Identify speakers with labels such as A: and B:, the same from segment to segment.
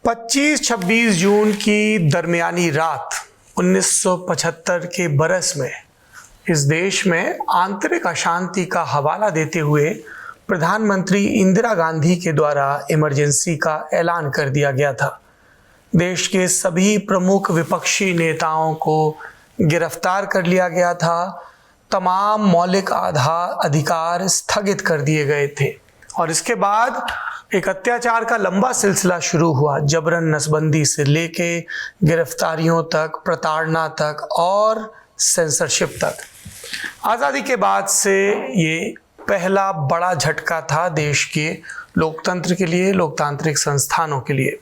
A: 25-26 जून की दरमियानी रात 1975 के बरस में इस देश में आंतरिक अशांति का हवाला देते हुए प्रधानमंत्री इंदिरा गांधी के द्वारा इमरजेंसी का ऐलान कर दिया गया था। देश के सभी प्रमुख विपक्षी नेताओं को गिरफ्तार कर लिया गया था। तमाम मौलिक अधिकार स्थगित कर दिए गए थे और इसके बाद एक अत्याचार का लंबा सिलसिला शुरू हुआ, जबरन नसबंदी से लेके गिरफ्तारियों तक, प्रताड़ना तक और सेंसरशिप तक। आज़ादी के बाद से ये पहला बड़ा झटका था देश के लोकतंत्र के लिए, लोकतांत्रिक संस्थानों के लिए।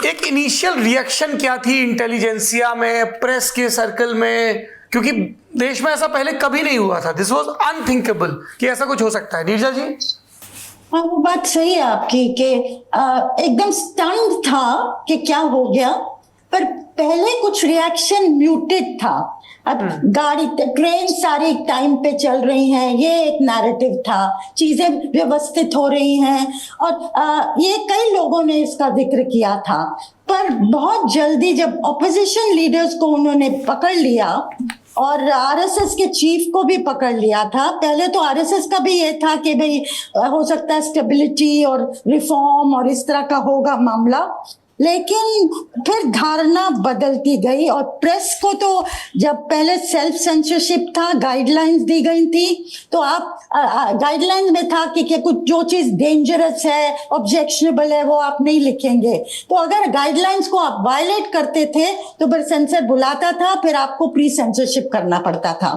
A: एक इनिशियल रिएक्शन क्या थी इंटेलिजेंसिया में, प्रेस के सर्कल में, क्योंकि देश में ऐसा पहले कभी नहीं हुआ था। दिस वाज अनथिंकेबल कि ऐसा कुछ हो सकता है। नीरजा जी,
B: हाँ, वो बात सही है आपकी कि एकदम स्टन्ड था कि क्या हो गया, पर पहले कुछ रिएक्शन म्यूटेड था। अब गाड़ी ट्रेन सारी टाइम पे चल रही हैं, ये एक नैरेटिव था, चीजें व्यवस्थित हो रही हैं और ये कई लोगों ने इसका जिक्र किया था। पर बहुत जल्दी जब ऑपोजिशन लीडर्स को उन्होंने पकड़ लिया और आरएसएस के चीफ को भी पकड़ लिया था। पहले तो आरएसएस का भी ये था कि भाई हो सकता है स्टेबिलिटी और रिफॉर्म और इस तरह का होगा मामला, लेकिन फिर धारणा बदलती गई और प्रेस को तो जब पहले सेल्फ सेंसरशिप था, गाइडलाइंस दी गई थी, तो आप गाइडलाइंस में था कि कुछ जो चीज डेंजरस है, ऑब्जेक्शनेबल है, वो आप नहीं लिखेंगे। तो अगर गाइडलाइंस को आप वायलेट करते थे तो फिर सेंसर बुलाता था, फिर आपको प्री सेंसरशिप करना पड़ता था।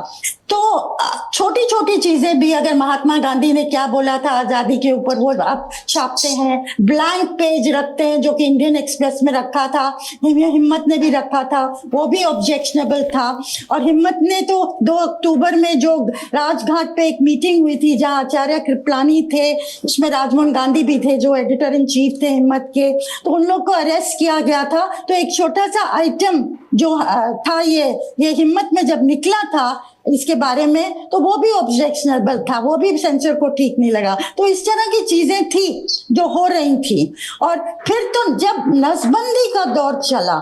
B: तो छोटी छोटी चीजें भी, अगर महात्मा गांधी ने क्या बोला था आजादी के ऊपर, वो आप छापते हैं, ब्लैंक पेज रखते हैं, जो कि इंडियन एक्सप्रेस में रखा था, हिम्मत ने भी रखा था, वो भी ऑब्जेक्शनेबल था। और हिम्मत ने तो 2 अक्टूबर में जो राजघाट पे एक मीटिंग हुई थी जहां आचार्य कृपलानी थे, उसमें राजमोहन गांधी भी थे जो एडिटर इन चीफ थे हिम्मत के, तो उन लोग को अरेस्ट किया गया था। तो एक छोटा सा आइटम जो था ये हिम्मत में जब निकला था इसके बारे में, तो वो भी ऑब्जेक्शनेबल था, वो भी सेंसर को ठीक नहीं लगा। तो इस तरह की चीजें थी जो हो रही थी। और फिर तो जब नसबंदी का दौर चला,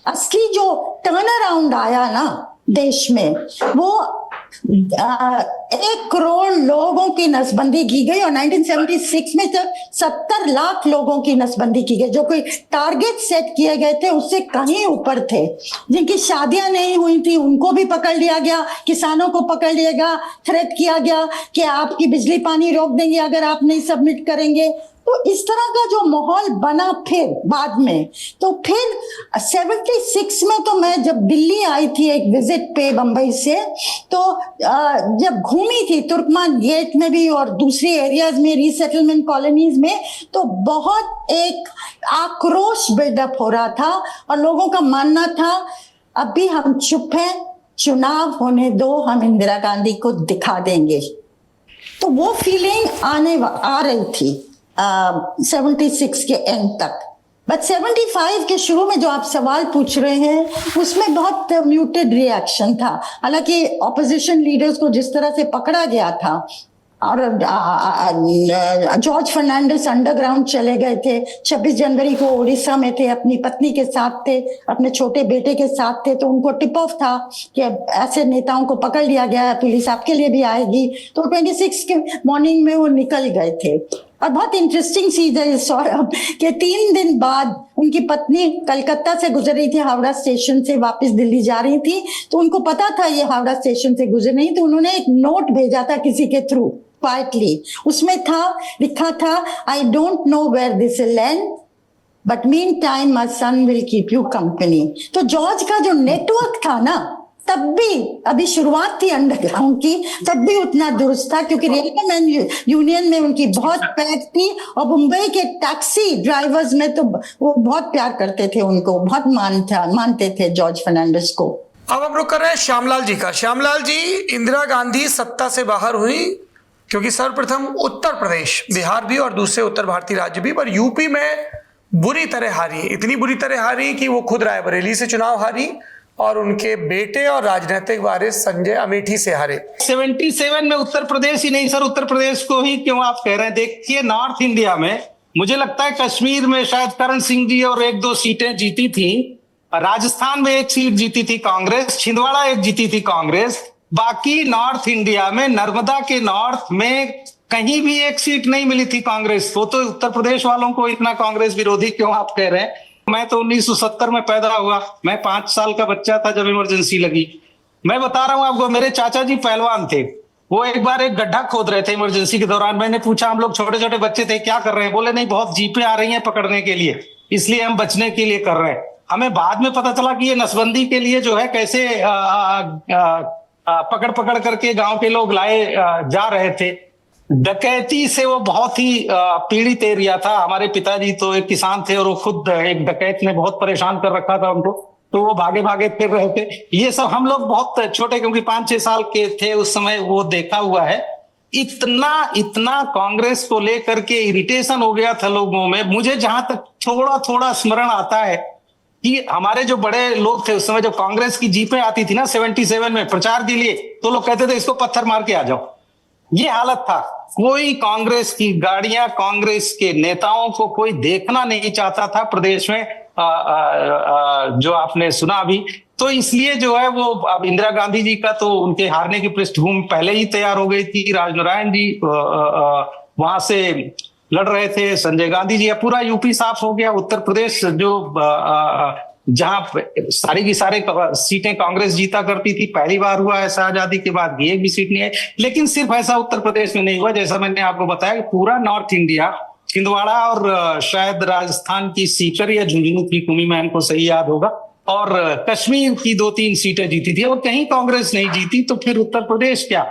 B: असली जो टर्न अराउंड आया ना देश में, वो 1 करोड़ लोगों की नसबंदी की गई और 1976 में तो 70 लाख लोगों की नसबंदी की गई, जो कोई टारगेट सेट किए गए थे उससे कहीं ऊपर थे। जिनकी शादियां नहीं हुई थी उनको भी पकड़ लिया गया, किसानों को पकड़ लिया गया, थ्रेट किया गया कि आपकी बिजली पानी रोक देंगे अगर आप नहीं सबमिट करेंगे। तो इस तरह का जो माहौल बना फिर बाद में, तो फिर 76 में तो मैं जब दिल्ली आई थी एक विजिट पे बंबई से, तो जब घूमी थी तुर्कमान गेट में भी और दूसरी एरियाज में, रीसेटलमेंट कॉलोनीज में, तो बहुत एक आक्रोश बिल्डअप हो रहा था और लोगों का मानना था अभी हम चुप हैं, चुनाव होने दो, हम इंदिरा गांधी को दिखा देंगे। तो वो फीलिंग आ रही थी 76 के एंड तक। बट 75 के शुरू में जो आप सवाल पूछ रहे हैं उसमें बहुत म्यूटेड रिएक्शन था। हालांकि ऑपोजिशन लीडर्स को जिस तरह से पकड़ा गया था और जॉर्ज फर्नांडिस अंडरग्राउंड चले गए थे, 26 जनवरी को उड़ीसा में थे, अपनी पत्नी के साथ थे, अपने छोटे बेटे के साथ थे, तो उनको टिप ऑफ था कि ऐसे नेताओं को पकड़ लिया गया है, पुलिस आपके लिए भी आएगी। तो 26 के मॉर्निंग में वो निकल गए थे। और बहुत इंटरेस्टिंग चीज है सौरभ कि 3 दिन बाद उनकी पत्नी कलकत्ता से गुजर रही थी, हावड़ा स्टेशन से वापस दिल्ली जा रही थी, तो उनको पता था ये हावड़ा स्टेशन से गुजर रही, तो उन्होंने एक नोट भेजा था किसी के थ्रू क्वाइटली। उसमें लिखा था, I don't know where this will end but mean time my son will keep you company. तो जॉर्ज का जो नेटवर्क था ना, तब भी अभी शुरुआत थी अंडरग्राउंड की, तब भी उतना दुरुस्त था, क्योंकि रेलवे मैन यूनियन में उनकी बहुत पैठ थी और मुंबई के टैक्सी ड्राइवर्स में तो वो बहुत प्यार करते थे उनको, बहुत मानते थे जॉर्ज फर्नांडिस को।
A: अब हम रुक कर रहे हैं श्यामलाल जी का। श्यामलाल जी, इंदिरा गांधी सत्ता से बाहर हुई क्योंकि सर्वप्रथम उत्तर प्रदेश, बिहार भी और दूसरे उत्तर भारतीय राज्य भी, पर यूपी में बुरी तरह हारी। इतनी बुरी तरह हारी कि वो खुद रायबरेली से चुनाव हारी और उनके बेटे और राजनीतिक वारिस संजय अमेठी से हारे।
C: 77 में उत्तर प्रदेश ही नहीं सर, उत्तर प्रदेश को ही क्यों आप कह रहे हैं? देखिए नॉर्थ इंडिया में मुझे लगता है कश्मीर में शायद करण सिंह जी और एक दो सीटें जीती थी, राजस्थान में एक सीट जीती थी कांग्रेस, छिंदवाड़ा एक जीती थी कांग्रेस, बाकी नॉर्थ इंडिया में नर्मदा के नॉर्थ में कहीं भी एक सीट नहीं मिली थी कांग्रेस को। तो उत्तर प्रदेश वालों को इतना कांग्रेस विरोधी क्यों आप कह रहे हैं? मैं तो 1970 में पैदा हुआ, मैं 5 साल का बच्चा था जब इमरजेंसी लगी। मैं बता रहा हूं आपको, मेरे चाचा जी पहलवान थे, वो एक बार एक गड्ढा खोद रहे थे इमरजेंसी के दौरान। मैंने पूछा, हम लोग छोटे छोटे बच्चे थे, क्या कर रहे हैं? बोले नहीं, बहुत जीपें आ रही हैं पकड़ने के लिए, इसलिए हम बचने के लिए कर रहे हैं। हमें बाद में पता चला कि ये नसबंदी के लिए जो है कैसे पकड़ पकड़ करके गांव के लोग लाए जा रहे थे। डकैती से वो बहुत ही पीड़ित एरिया था। हमारे पिताजी तो एक किसान थे और वो खुद एक डकैत ने बहुत परेशान कर रखा था उनको, तो वो भागे भागे फिर रहे थे। ये सब हम लोग बहुत छोटे, क्योंकि 5-6 साल के थे उस समय, वो देखा हुआ है। इतना कांग्रेस को लेकर के इरिटेशन हो गया था लोगों में। मुझे जहां तक थोड़ा थोड़ा स्मरण आता है कि हमारे जो बड़े लोग थे उस समय, जब कांग्रेस की जीपें आती थी ना 77 में प्रचार के लिए, तो लोग कहते थे इसको पत्थर मार के आ जाओ। ये हालत था। कोई कांग्रेस की गाड़ियां, कांग्रेस के नेताओं को कोई देखना नहीं चाहता था प्रदेश में, जो आपने सुना अभी। तो इसलिए जो है वो, अब इंदिरा गांधी जी का तो उनके हारने की पृष्ठभूमि पहले ही तैयार हो गई थी। राजनारायण जी वहां से लड़ रहे थे, संजय गांधी जी, पूरा यूपी साफ हो गया। उत्तर प्रदेश जो जहां सारी की सारी सीटें कांग्रेस जीता करती थी, पहली बार हुआ ऐसा आजादी के बाद भी एक भी सीट नहीं है। लेकिन सिर्फ ऐसा उत्तर प्रदेश में नहीं हुआ, जैसा मैंने आपको बताया कि पूरा नॉर्थ इंडिया, छिंदवाड़ा और शायद राजस्थान की सीकर या झुंझुनू की कुमी मैन को सही याद होगा, और कश्मीर की 2-3 सीटें जीती थी, और कहीं कांग्रेस नहीं जीती। तो फिर उत्तर प्रदेश क्या,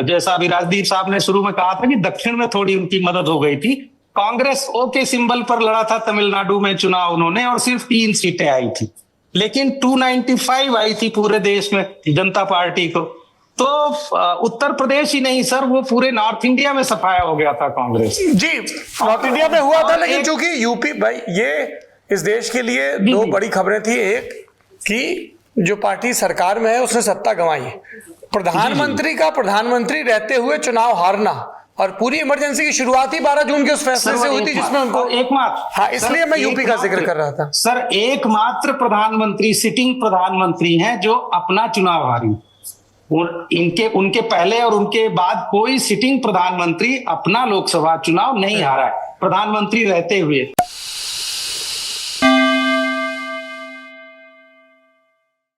C: जैसा अभी राजदीप साहब ने शुरू में कहा था कि दक्षिण में थोड़ी उनकी मदद हो गई थी। कांग्रेस ओ के सिंबल पर लड़ा था तमिलनाडु में चुनाव उन्होंने, और सिर्फ 3 सीटें आई थी, लेकिन 295 आई थी पूरे देश में जनता पार्टी को। तो उत्तर प्रदेश ही नहीं सर, वो पूरे नॉर्थ इंडिया में सफाया हो गया था कांग्रेस।
A: जी, नॉर्थ इंडिया में हुआ था, लेकिन चूंकि यूपी, भाई ये इस देश के लिए 2 बड़ी खबरें थी। एक कि जो पार्टी सरकार में है उसने सत्ता गंवाई, प्रधानमंत्री रहते हुए चुनाव हारना, और पूरी इमरजेंसी की शुरुआत ही 12 जून के उस फैसले से हुई थी जिसमें उनको
C: एकमात्र,
A: हाँ, इसलिए मैं यूपी का जिक्र कर रहा था
C: सर। एकमात्र प्रधानमंत्री, सिटिंग प्रधानमंत्री हैं जो अपना चुनाव हारी। उनके पहले और उनके बाद कोई सिटिंग प्रधानमंत्री अपना लोकसभा चुनाव नहीं हारा है, प्रधानमंत्री रहते हुए।